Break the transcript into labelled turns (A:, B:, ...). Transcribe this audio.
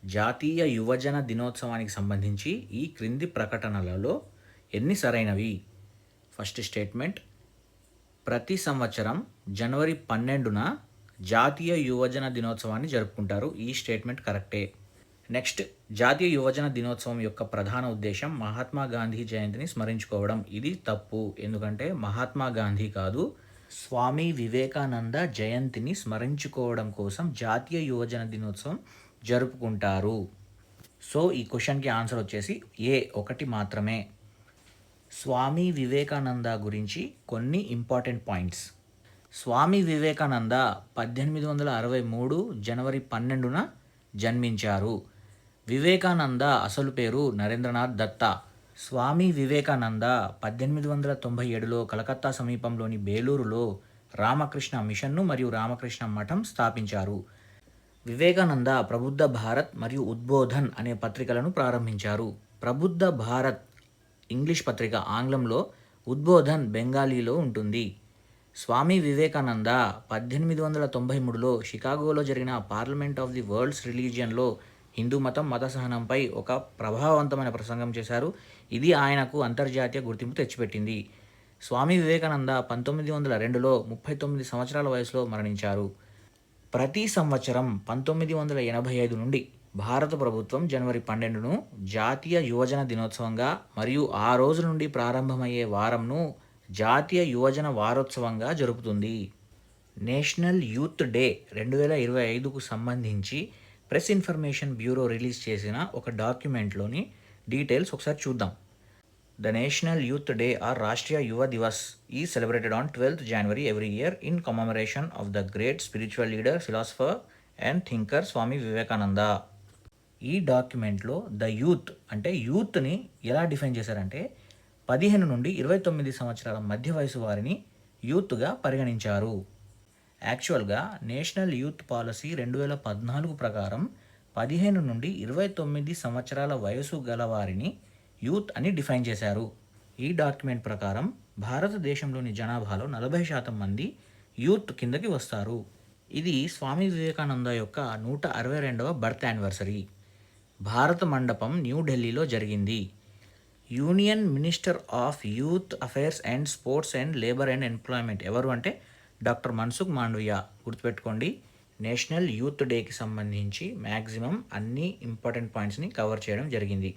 A: జాతీయ యువజన దినోత్సవానికి సంబంధించి ఈ క్రింది ప్రకటనలలో ఎన్ని సరైనవి? ఫస్ట్ స్టేట్మెంట్, ప్రతి సంవత్సరం జనవరి 12న జాతీయ యువజన దినోత్సవాన్ని జరుపుకుంటారు. ఈ స్టేట్మెంట్ కరెక్టే. నెక్స్ట్, జాతీయ యువజన దినోత్సవం యొక్క ప్రధాన ఉద్దేశం మహాత్మా గాంధీ జయంతిని స్మరించుకోవడం. ఇది తప్పు. ఎందుకంటే మహాత్మా గాంధీ కాదు, స్వామి వివేకానంద జయంతిని స్మరించుకోవడం కోసం జాతీయ యువజన దినోత్సవం జరుపుకుంటారు. సో ఈ క్వశ్చన్కి ఆన్సర్ వచ్చేసి ఏ, ఒకటి మాత్రమే. స్వామి వివేకానంద గురించి కొన్ని ఇంపార్టెంట్ పాయింట్స్. స్వామి వివేకానంద 1863 జనవరి 12న జన్మించారు. వివేకానంద అసలు పేరు నరేంద్రనాథ్ దత్తా. స్వామి వివేకానంద 1897లో కలకత్తా సమీపంలోని బేలూరులో రామకృష్ణ మిషన్ను మరియు రామకృష్ణ మఠం స్థాపించారు. వివేకానంద ప్రబుద్ధ భారత్ మరియు ఉద్బోధన్ అనే పత్రికలను ప్రారంభించారు. ప్రబుద్ధ భారత్ ఇంగ్లీష్ పత్రిక ఆంగ్లంలో, ఉద్బోధన్ బెంగాలీలో ఉంటుంది. స్వామి వివేకానంద 1893లో షికాగోలో జరిగిన పార్లమెంట్ ఆఫ్ ది వరల్డ్స్ రిలీజియన్లో హిందూ మతం, మత సహనంపై ఒక ప్రభావవంతమైన ప్రసంగం చేశారు. ఇది ఆయనకు అంతర్జాతీయ గుర్తింపు తెచ్చిపెట్టింది. స్వామి వివేకానంద 1902లో 39 సంవత్సరాల వయసులో మరణించారు. ప్రతి సంవత్సరం 1985 నుండి భారత ప్రభుత్వం జనవరి 12ను జాతీయ యువజన దినోత్సవంగా మరియు ఆ రోజు నుండి ప్రారంభమయ్యే వారంను జాతీయ యువజన వారోత్సవంగా జరుపుతుంది. నేషనల్ యూత్ డే 2025కు సంబంధించి ప్రెస్ ఇన్ఫర్మేషన్ బ్యూరో రిలీజ్ చేసిన ఒక డాక్యుమెంట్లోని డీటెయిల్స్ ఒకసారి చూద్దాం. The National Youth Day or Rashtriya Yuva Divas is celebrated on 12th January every year in commemoration of the great spiritual leader, philosopher and thinker Swami Vivekananda. ఈ డాక్యుమెంట్లో the youth అంటే యూత్ని ఎలా define చేశారంటే 15 నుండి 29 సంవత్సరాల మధ్య వయసు వారిని యూత్గా పరిగణించారు. యాక్చువల్గా నేషనల్ యూత్ పాలసీ 2014 ప్రకారం 15 నుండి 29 సంవత్సరాల వయసు గల వారిని యూత్ అని డిఫైన్ చేశారు. ఈ డాక్యుమెంట్ ప్రకారం భారతదేశంలోని జనాభాలో 40% మంది యూత్ కిందకి వస్తారు. ఇది స్వామి వివేకానంద యొక్క 162వ బర్త్ యానివర్సరీ. భారత మండపం న్యూఢిల్లీలో జరిగింది. Union minister of youth affairs and sports and labour and employment ఎవరు అంటే డాక్టర్ మన్సుఖ్ మాండవియా. గుర్తుపెట్టుకోండి, నేషనల్ యూత్ డేకి సంబంధించి మ్యాక్సిమం అన్ని ఇంపార్టెంట్ పాయింట్స్ని కవర్ చేయడం జరిగింది.